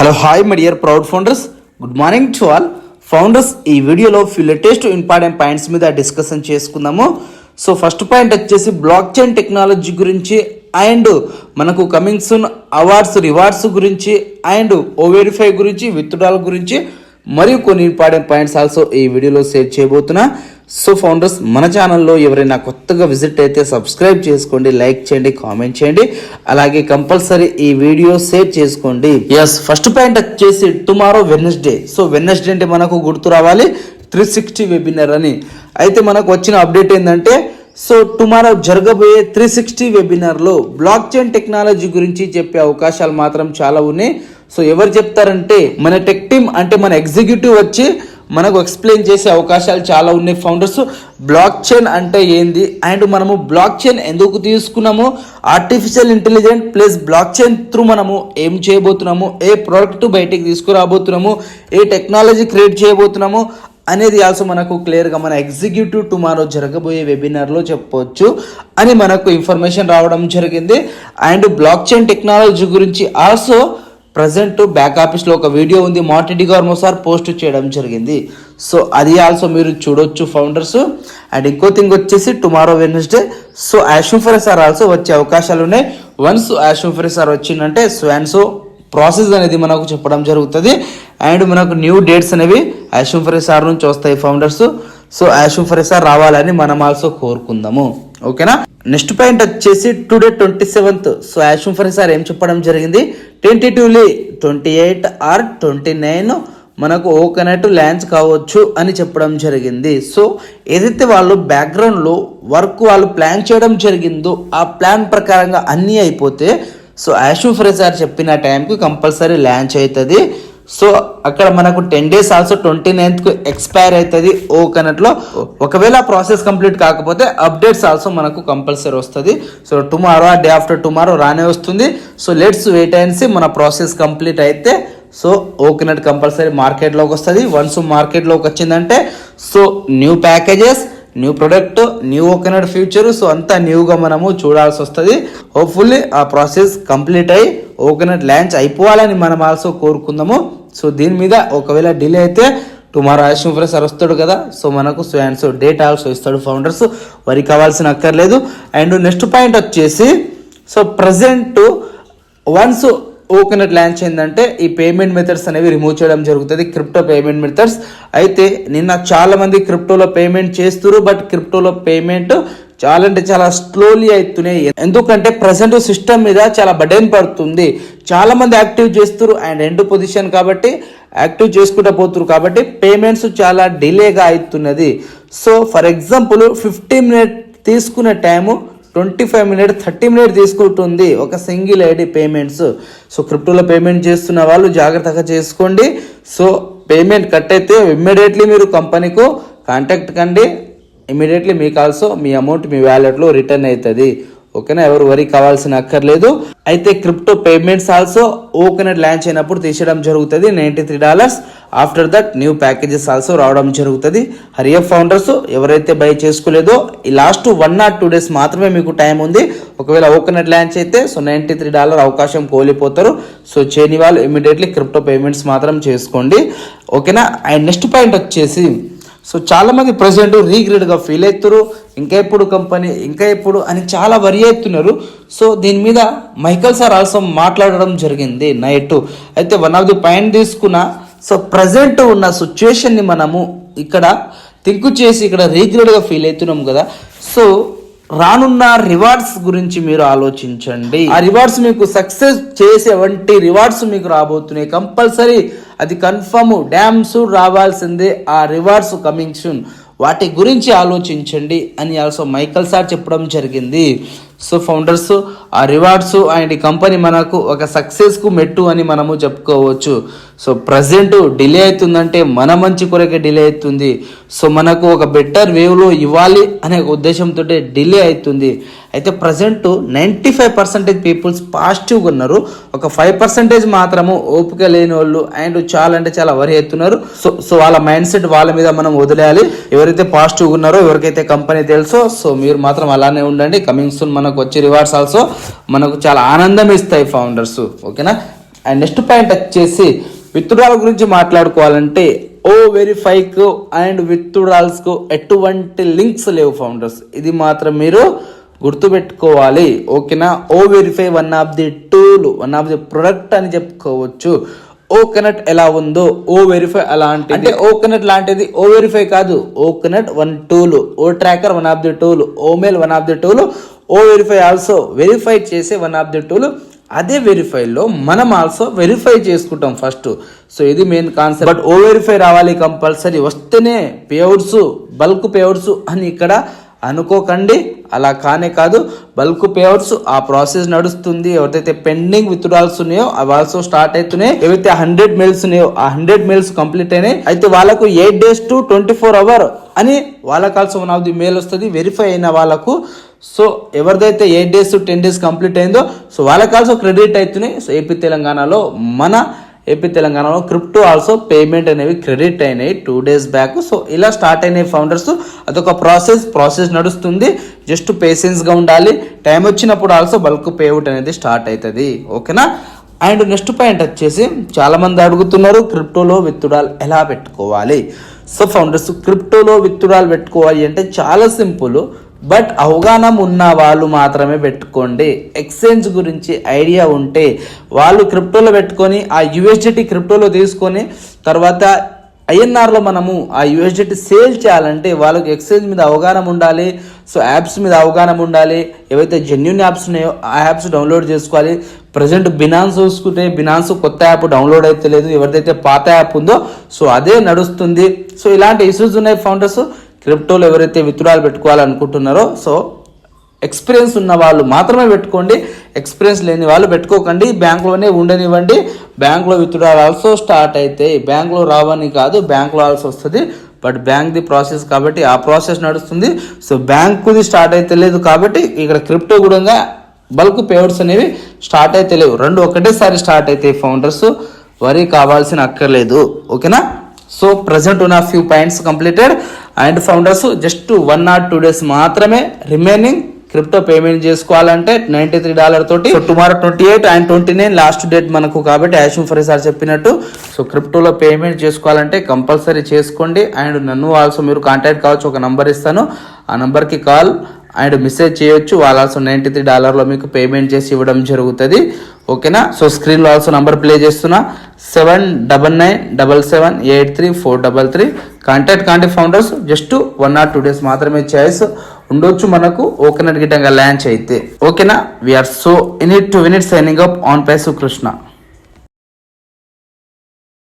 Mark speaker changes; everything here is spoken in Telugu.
Speaker 1: Hello hi my dear proud founders, good morning to all founders. ఈ వీడియోలో ఫ్యూ లేటెస్ట్ ఇంపార్టెంట్ పాయింట్స్ మీద డిస్కషన్ చేసుకుందాము. సో ఫస్ట్ పాయింట్ వచ్చేసి బ్లాక్ చైన్ టెక్నాలజీ గురించి అండ్ మనకు కమింగ్ సూన్ అవార్డ్స్ రివార్డ్స్ గురించి అండ్ ఓవెరిఫై గురించి విత్డ్రాల్ గురించి మరియు కొన్ని ఇంపార్టెంట్ పాయింట్స్ ఆల్సో ఈ వీడియోలో షేర్ చేయబోతున్నా. సో ఫౌండర్స్, మన ఛానల్లో ఎవరైనా కొత్తగా విజిట్ అయితే సబ్స్క్రైబ్ చేసుకోండి, లైక్ చేయండి, కామెంట్ చేయండి, అలాగే కంపల్సరీ ఈ వీడియో షేర్ చేసుకోండి. ఎస్, ఫస్ట్ పాయింట్ వచ్చేసి టుమారో వెడ్నెస్డే. సో వెడ్నెస్డే అంటే మనకు గుర్తు రావాలి 360 వెబినార్ అని. అయితే మనకు వచ్చిన అప్డేట్ ఏంటంటే, సో టుమారో జరగబోయే 360 వెబినార్లో బ్లాక్ చైన్ టెక్నాలజీ గురించి చెప్పే అవకాశాలు మాత్రం చాలా ఉన్నాయి. సో ఎవరు చెప్తారంటే మన టెక్ టీమ్, అంటే మన ఎగ్జిక్యూటివ్ వచ్చి మనకు ఎక్స్ప్లెయిన్ చేసే అవకాశాలు చాలా ఉన్నాయి. ఫౌండర్స్, బ్లాక్ చైన్ అంటే ఏంది అండ్ మనము బ్లాక్ చైన్ ఎందుకు తీసుకున్నాము, artificial intelligence plus block chain through మనము ఏం చేయబోతున్నాము, ఏ ప్రోడక్ట్ బయటికి తీసుకురాబోతున్నాము, ఏ టెక్నాలజీ క్రియేట్ చేయబోతున్నాము అనేది ఆల్సో మనకు క్లియర్గా మన ఎగ్జిక్యూటివ్ టుమారో జరగబోయే వెబినార్లో చెప్పవచ్చు అని మనకు ఇన్ఫర్మేషన్ రావడం జరిగింది. అండ్ బ్లాక్ చైన్ టెక్నాలజీ గురించి ఆల్సో ప్రజెంట్ బ్యాక్ ఆఫీస్లో ఒక వీడియో ఉంది, మాటిడి గారు సార్ పోస్ట్ చేయడం జరిగింది. సో అది ఆల్సో మీరు చూడొచ్చు ఫౌండర్స్. అండ్ ఇంకో థింగ్ వచ్చేసి టుమారో వెడ్నెస్డే, సో యాషుఫర్ సార్ ఆల్సో వచ్చే అవకాశాలు ఉన్నాయి. వన్స్ యాషుఫర్ సార్ వచ్చిందంటే సో ప్రాసెస్ అనేది మనకు చెప్పడం జరుగుతుంది అండ్ మనకు న్యూ డేట్స్ అనేవి యాషుఫర్ సార్ నుంచి వస్తాయి ఫౌండర్స్. సో యాషుఫర్ సార్ రావాలని మనం ఆల్సో కోరుకుందాము, ఓకేనా. నెక్స్ట్ పాయింట్ వచ్చేసి టుడే 27th. సో యాషుఫర్ సార్ ఏం చెప్పడం జరిగింది, 22 28 ఆర్ 29 మనకు ఓకనట్ లాంచ్ కావచ్చు అని చెప్పడం జరిగింది. సో ఏదైతే వాళ్ళు బ్యాక్గ్రౌండ్లో వర్క్ వాళ్ళు ప్లాన్ చేయడం జరిగిందో ఆ ప్లాన్ ప్రకారంగా అన్నీ అయిపోతే సో యాషుఫర్ సార్ చెప్పిన టైంకి కంపల్సరీ లాంచ్ అవుతుంది. సో అక్కడ మనకు 10 days ఆల్సో 29th ఎక్స్పైర్ అవుతుంది ఓకనట్లో. ఒకవేళ ప్రాసెస్ కంప్లీట్ కాకపోతే అప్డేట్స్ ఆల్సో మనకు కంపల్సరీ వస్తుంది. So tomorrow day after tomorrow రానే వస్తుంది. So let's wait and see. మన ప్రాసెస్ కంప్లీట్ అయితే సో ఓకనట్ కంపల్సరీ మార్కెట్లోకి వస్తుంది. వన్స్ మార్కెట్లోకి వచ్చిందంటే so new packages, new product, new ఓకనట్ ఫ్యూచర్, సో అంతా న్యూగా మనము చూడాల్సి వస్తుంది. హోప్ఫుల్లీ ఆ ప్రాసెస్ కంప్లీట్ అయ్యి ఓకనట్ లాంచ్ అయిపోవాలని మనం ఆల్సో కోరుకుందాము. సో దీని మీద ఒకవేళ డిలే అయితే టుమారో యాషుఫర్ సార్ వస్తాడు కదా, సో మనకు సో డేట్ ఆల్సో ఇస్తాడు ఫౌండర్స్, వరి కావాల్సిన అక్కర్లేదు. అండ్ నెక్స్ట్ పాయింట్ వచ్చేసి సో ప్రజెంట్ వన్స్ ఓకనట్ లాంచ్ ఏంటంటే ఈ పేమెంట్ మెథడ్స్ అనేవి రిమూవ్ చేయడం జరుగుతుంది, క్రిప్టో పేమెంట్ మెథడ్స్. అయితే నిన్న చాలా మంది క్రిప్టోలో పేమెంట్ చేస్తున్నారు, బట్ క్రిప్టోలో పేమెంట్ చాలా అంటే చాలా స్లోలీ అవుతున్నాయి. ఎందుకంటే ప్రజెంట్ సిస్టమ్ మీద చాలా బర్డెన్ పడుతుంది. చాలా మంది యాక్టివ్ చేస్తారు అండ్ ఎండ్ పొజిషన్ కాబట్టి యాక్టివ్ చేసుకుంటూ పోతున్నారు కాబట్టి పేమెంట్స్ చాలా డిలేగా అవుతున్నది. సో ఫర్ ఎగ్జాంపుల్ 15 minutes తీసుకునే టైము 25 minutes 30 minutes తీసుకుంటుంది ఒక సింగిల్ ఐడి పేమెంట్స్. సో క్రిప్టోలో పేమెంట్ చేస్తున్న వాళ్ళు జాగ్రత్తగా చేసుకోండి. సో పేమెంట్ కట్ అయితే ఇమ్మీడియట్లీ మీరు కంపెనీకు కాంటాక్ట్ కండి, ఇమీడియట్లీ మీకు ఆల్సో మీ అమౌంట్ మీ వ్యాలెట్లో రిటర్న్ అవుతుంది, ఓకేనా. ఎవరు వరి కావాల్సిన అక్కర్లేదు. అయితే క్రిప్టో పేమెంట్స్ ఆల్సో ఓకనట్ లాంచ్ అయినప్పుడు తీసేయడం జరుగుతుంది $93. After that new packages also రావడం జరుగుతుంది. హరియప్ ఫౌండర్స్ ఎవరైతే బై చేసుకోలేదో ఈ లాస్ట్ 1 or 2 days మాత్రమే మీకు టైం ఉంది. ఒకవేళ ఓకనట్ లాంచ్ అయితే సో $93 అవకాశం కోల్పోతారు. సో చేయని వాళ్ళు ఇమీడియట్లీ క్రిప్టో పేమెంట్స్ మాత్రం చేసుకోండి, ఓకేనా. అండ్ నెక్స్ట్ పాయింట్ వచ్చేసి సో చాలా మంది ప్రజెంట్ రీగ్రెడ్గా ఫీల్ అవుతారు, ఇంకా ఎప్పుడు కంపెనీ ఇంకా ఎప్పుడు అని చాలా వరి అవుతున్నారు. సో దీని మీద మైకల్ సార్ ఆల్సో మాట్లాడడం జరిగింది నైట్. అయితే వన్ ఆఫ్ ది పాయింట్ తీసుకున్న సో ప్రజెంట్ ఉన్న సిచ్యువేషన్ని మనము ఇక్కడ థింక్ చేసి ఇక్కడ రీగ్రెడ్గా ఫీల్ అవుతున్నాం కదా, సో రానున్న రివార్డ్స్ గురించి మీరు ఆలోచించండి. ఆ రివార్డ్స్ మీకు సక్సెస్ చేసే వంటి రివార్డ్స్ మీకు రాబోతున్నాయి కంపల్సరీ, అది కన్ఫర్మ్ డ్యామ్స్ రావాల్సిందే. ఆ రివార్డ్స్ కమింగ్ సూన్, వాటి గురించి ఆలోచించండి అని ఆల్సో మైకల్ సార్ చెప్పడం జరిగింది. సో ఫౌండర్స్, ఆ రివార్డ్స్ అండ్ ఈ కంపెనీ మనకు ఒక సక్సెస్కు మెట్టు అని మనము చెప్పుకోవచ్చు. సో ప్రజెంట్ డిలే అవుతుందంటే మన మంచి కొరకే డిలే అవుతుంది. సో మనకు ఒక బెటర్ వేవ్లో ఇవ్వాలి అనే ఉద్దేశంతో డిలే అవుతుంది. అయితే ప్రజెంట్ 95% పీపుల్స్ పాజిటివ్గా ఉన్నారు, ఒక 5% మాత్రము ఓపిక లేని వాళ్ళు అండ్ చాలా అంటే చాలా వరి అవుతున్నారు. సో వాళ్ళ మైండ్ సెట్ వాళ్ళ మీద మనం వదిలేయాలి. ఎవరైతే పాజిటివ్గా ఉన్నారో, ఎవరికైతే కంపెనీ తెలుసో, సో మీరు మాత్రం అలానే ఉండండి. కమింగ్ సూన్ మనకు వచ్చే రివార్డ్స్ ఆల్సో మనకు చాలా ఆనందం ఇస్తాయి ఫౌండర్స్, ఓకేనా. అండ్ నెక్స్ట్ పాయింట్ వచ్చేసి విత్డ్రాల్ గురించి మాట్లాడుకోవాలంటే ఓ వెరిఫైకు అండ్ విత్డ్రాల్స్కు ఎటువంటి లింక్స్ లేవు ఫౌండర్స్. ఇది మాత్రం మీరు గుర్తుపెట్టుకోవాలి. ఓకేనా. O verify one of the tool, one of the product అని చెప్పుకోవచ్చు. ఓకనట్ ఎలా ఉందో ఓ వెరిఫై అలాంటి, అంటే ఓకనట్ లాంటిది ఓ వెరిఫై కాదు. ఓకనట్ one tool, O tracker one of the tool, O mail one of the tool, O verify also verify చేసే వన్ ఆఫ్ ది టూల్. అదే వెరిఫైలో మనం ఆల్సో వెరిఫై చేసుకుంటాం ఫస్ట్. సో ఇది main concept. But O verify రావాలి కంపల్సరీ, వస్తేనే పేఅవుట్స్, బల్క్ పేఅవుట్స్ అని ఇక్కడ అనుకోకండి. అలా కానే కాదు, బల్క్ పేఅవుట్స్ ఆ ప్రాసెస్ నడుస్తుంది. ఎవరైతే పెండింగ్ విత్డ్రాల్స్ ఉన్నాయో అవి ఆల్సో స్టార్ట్ అవుతున్నాయి. ఏవైతే 100 మెయిల్స్ ఉన్నాయో ఆ 100 మెయిల్స్ కంప్లీట్ అయినాయి. అయితే వాళ్ళకు 8 days to 24 hours అని వాళ్ళకి also one of the mail వస్తుంది వెరిఫై అయిన వాళ్ళకు. సో ఎవరిదైతే 8 days to 10 days కంప్లీట్ అయిందో సో వాళ్ళకి ఆల్సో క్రెడిట్ అవుతున్నాయి. సో ఏపీ తెలంగాణలో క్రిప్టో ఆల్సో పేమెంట్ అనేవి క్రెడిట్ అయినాయి 2 days బ్యాక్. సో ఇలా స్టార్ట్ అయినాయి ఫౌండర్స్. అదొక ప్రాసెస్ నడుస్తుంది. జస్ట్ పేషెన్స్గా ఉండాలి. టైం వచ్చినప్పుడు ఆల్సో బల్క్ పేఅవుట్ అనేది స్టార్ట్ అవుతుంది. ఓకేనా. అండ్ నెక్స్ట్ పాయింట్ వచ్చేసి చాలా మంది అడుగుతున్నారు క్రిప్టోలో విత్డ్రాల్ ఎలా పెట్టుకోవాలి. సో ఫౌండర్స్, క్రిప్టోలో విత్డ్రాల్ పెట్టుకోవాలి అంటే చాలా సింపుల్. బట్ అవగాహన ఉన్న వాళ్ళు మాత్రమే పెట్టుకోండి. ఎక్స్చేంజ్ గురించి ఐడియా ఉంటే వాళ్ళు క్రిప్టోలో పెట్టుకొని ఆ యూఎస్డిటీ క్రిప్టోలో తీసుకొని తర్వాత ఐఎన్ఆర్లో మనము ఆ యూఎస్డిటీ సేల్ చేయాలంటే వాళ్ళకి ఎక్స్చేంజ్ మీద అవగాహన ఉండాలి. సో యాప్స్ మీద అవగాహన ఉండాలి. ఏవైతే జెన్యూన్ యాప్స్ ఉన్నాయో ఆ యాప్స్ డౌన్లోడ్ చేసుకోవాలి. ప్రజెంట్ బినాన్స్ చూసుకుంటే బినాన్స్ కొత్త యాప్ డౌన్లోడ్ అయితే లేదు. ఎవరిదైతే పాత యాప్ ఉందో సో అదే నడుస్తుంది. సో ఇలాంటి ఇష్యూస్ ఉన్నాయి ఫౌండర్స్. క్రిప్టోలో ఎవరైతే విత్డ్రాల్ పెట్టుకోవాలనుకుంటున్నారో సో ఎక్స్పీరియన్స్ ఉన్న వాళ్ళు మాత్రమే పెట్టుకోండి. ఎక్స్పీరియన్స్ లేని వాళ్ళు పెట్టుకోకండి. బ్యాంక్లోనే ఉండనివ్వండి. బ్యాంక్లో విత్డ్రాల్ ఆల్సో స్టార్ట్ అయితే బ్యాంక్లో రావని కాదు, బ్యాంక్లో ఆల్సో వస్తుంది. బట్ బ్యాంక్ది ప్రాసెస్ కాబట్టి ఆ ప్రాసెస్ నడుస్తుంది. సో బ్యాంకుది స్టార్ట్ అయితే లేదు కాబట్టి ఇక్కడ క్రిప్టో కూడా బల్క్ పేఅవుట్స్ అనేవి స్టార్ట్ అయితే లేవు. రెండు ఒకటేసారి స్టార్ట్ అయితే ఫౌండర్స్ వరీ కావాల్సిన అక్కర్లేదు. ఓకేనా. సో ప్రజెంట్ ఉన్న few points completed. And founders just 1 or 2 days మాత్రమే రిమైనింగ్ క్రిప్టో పేమెంట్ చేసుకోవాలంటే $93 తోటి. So tomorrow 28 and 29 last date మనకు కాబట్టి యాషుమ్ ఫరీ సార్ చెప్పినట్టు సో క్రిప్టోలో పేమెంట్ చేసుకోవాలంటే కంపల్సరీ చేసుకోండి. అండ్ నన్ను ఆల్సో మీరు కాంటాక్ట్ కావచ్చు. ఒక నంబర్ ఇస్తాను, ఆ నంబర్కి కాల్ అండ్ మెసేజ్ చేయొచ్చు. వాళ్ళు ఆల్సో $93 మీకు పేమెంట్ చేసి ఇవ్వడం జరుగుతుంది. ఓకేనా. సో స్క్రీన్లో ఆల్సో నంబర్ ప్లే చేస్తున్నా 7997783433. కాంటాక్ట్ కాండి ఫౌండర్స్. జస్ట్ 1 or 2 days మాత్రమే ఛాయిస్ ఉండొచ్చు మనకు ఓకేనట్ గిట్టంగా లాంచ్ అయితే. ఓకేనా. We are so in it to win it signing up on పైసు కృష్ణ.